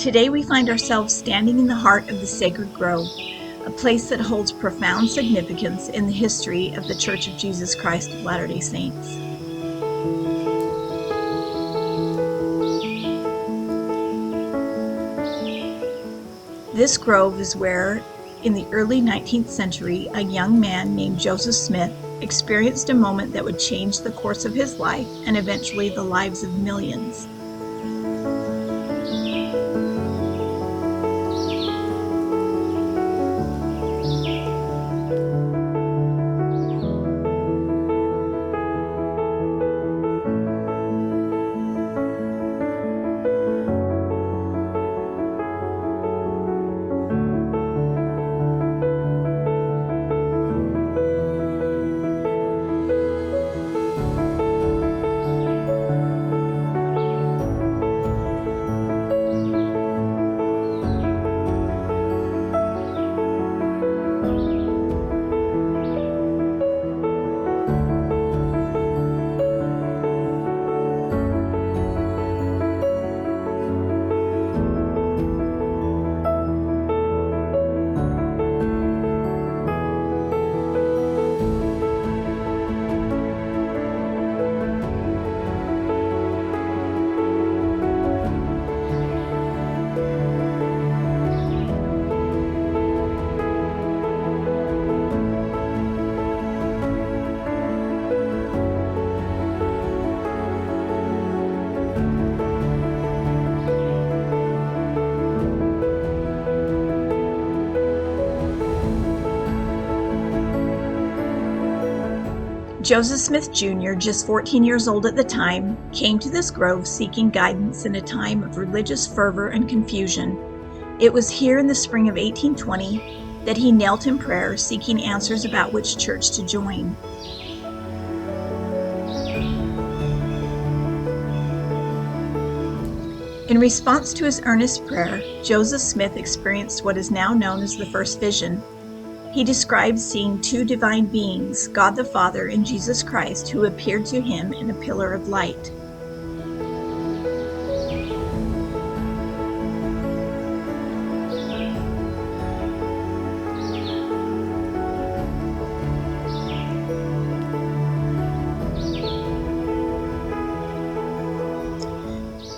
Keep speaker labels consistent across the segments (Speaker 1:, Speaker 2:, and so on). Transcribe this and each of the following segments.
Speaker 1: Today we find ourselves standing in the heart of the sacred grove, a place that holds profound significance in the history of the Church of Jesus Christ of Latter-day Saints. This grove is where, in the early 19th century, a young man named Joseph Smith experienced a moment that would change the course of his life and eventually the lives of millions. Joseph Smith Jr., just 14 years old at the time, came to this grove seeking guidance in a time of religious fervor and confusion. It was here in the spring of 1820 that he knelt in prayer, seeking answers about which church to join. In response to his earnest prayer, Joseph Smith experienced what is now known as the first vision. He described seeing two divine beings, God the Father and Jesus Christ, who appeared to him in a pillar of light.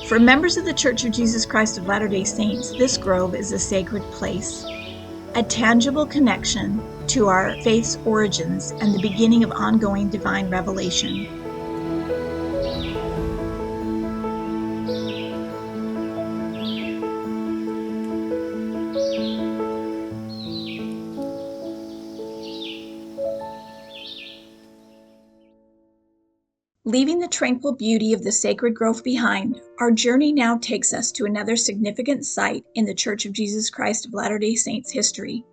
Speaker 1: For members of the Church of Jesus Christ of Latter-day Saints, this grove is a sacred place, a tangible connection to our faith's origins and the beginning of ongoing divine revelation. Leaving the tranquil beauty of the sacred grove behind, our journey now takes us to another significant site in the Church of Jesus Christ of Latter-day Saints history,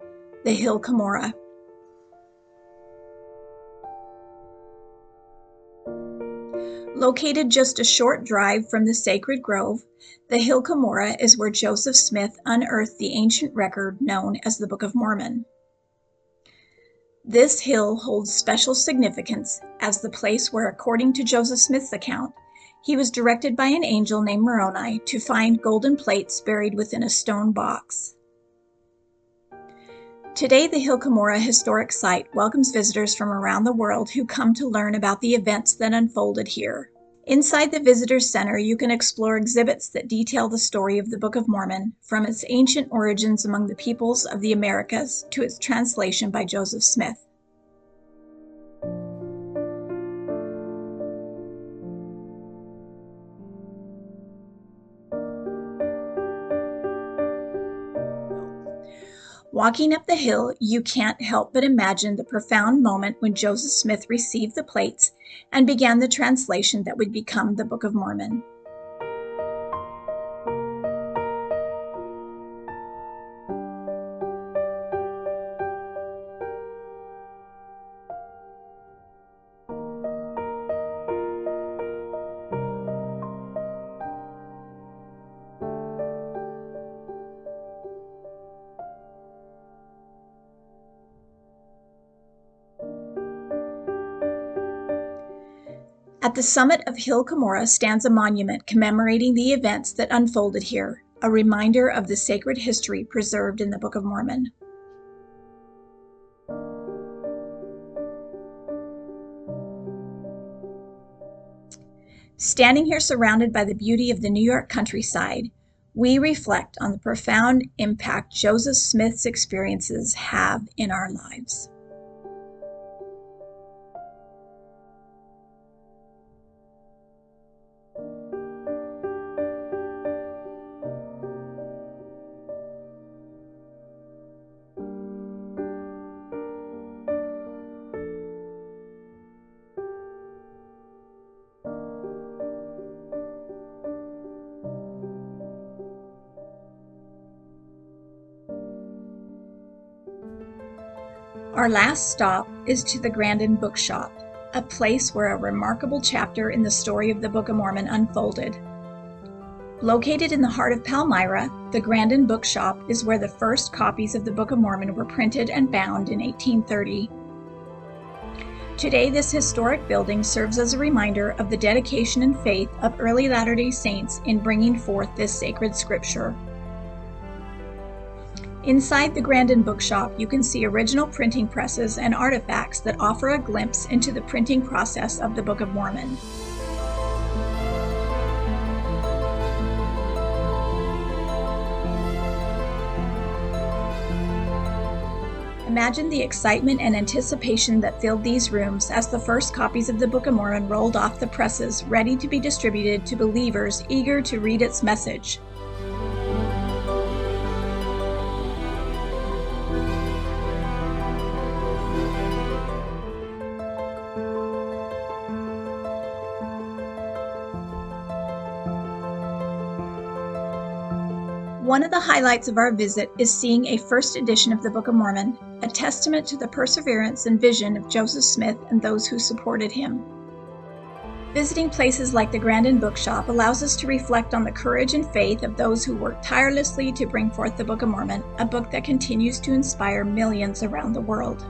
Speaker 1: the Hill Cumorah. Located just a short drive from the sacred grove, the Hill Cumorah is where Joseph Smith unearthed the ancient record known as the Book of Mormon. This hill holds special significance as the place where, according to Joseph Smith's account, he was directed by an angel named Moroni to find golden plates buried within a stone box. Today, the Hill Cumorah historic site welcomes visitors from around the world who come to learn about the events that unfolded here. Inside the Visitors Center, you can explore exhibits that detail the story of the Book of Mormon, from its ancient origins among the peoples of the Americas to its translation by Joseph Smith. Walking up the hill, you can't help but imagine the profound moment when Joseph Smith received the plates and began the translation that would become the Book of Mormon. At the summit of Hill Cumorah stands a monument commemorating the events that unfolded here, a reminder of the sacred history preserved in the Book of Mormon. Standing here surrounded by the beauty of the New York countryside, we reflect on the profound impact Joseph Smith's experiences have in our lives. Our last stop is to the Grandin Bookshop, a place where a remarkable chapter in the story of the Book of Mormon unfolded. Located in the heart of Palmyra, the Grandin Bookshop is where the first copies of the Book of Mormon were printed and bound in 1830. Today, this historic building serves as a reminder of the dedication and faith of early Latter-day Saints in bringing forth this sacred scripture. Inside the Grandin Bookshop, you can see original printing presses and artifacts that offer a glimpse into the printing process of the Book of Mormon. Imagine the excitement and anticipation that filled these rooms as the first copies of the Book of Mormon rolled off the presses, ready to be distributed to believers eager to read its message. One of the highlights of our visit is seeing a first edition of the Book of Mormon, a testament to the perseverance and vision of Joseph Smith and those who supported him. Visiting places like the Grandin Bookshop allows us to reflect on the courage and faith of those who work tirelessly to bring forth the Book of Mormon, a book that continues to inspire millions around the world.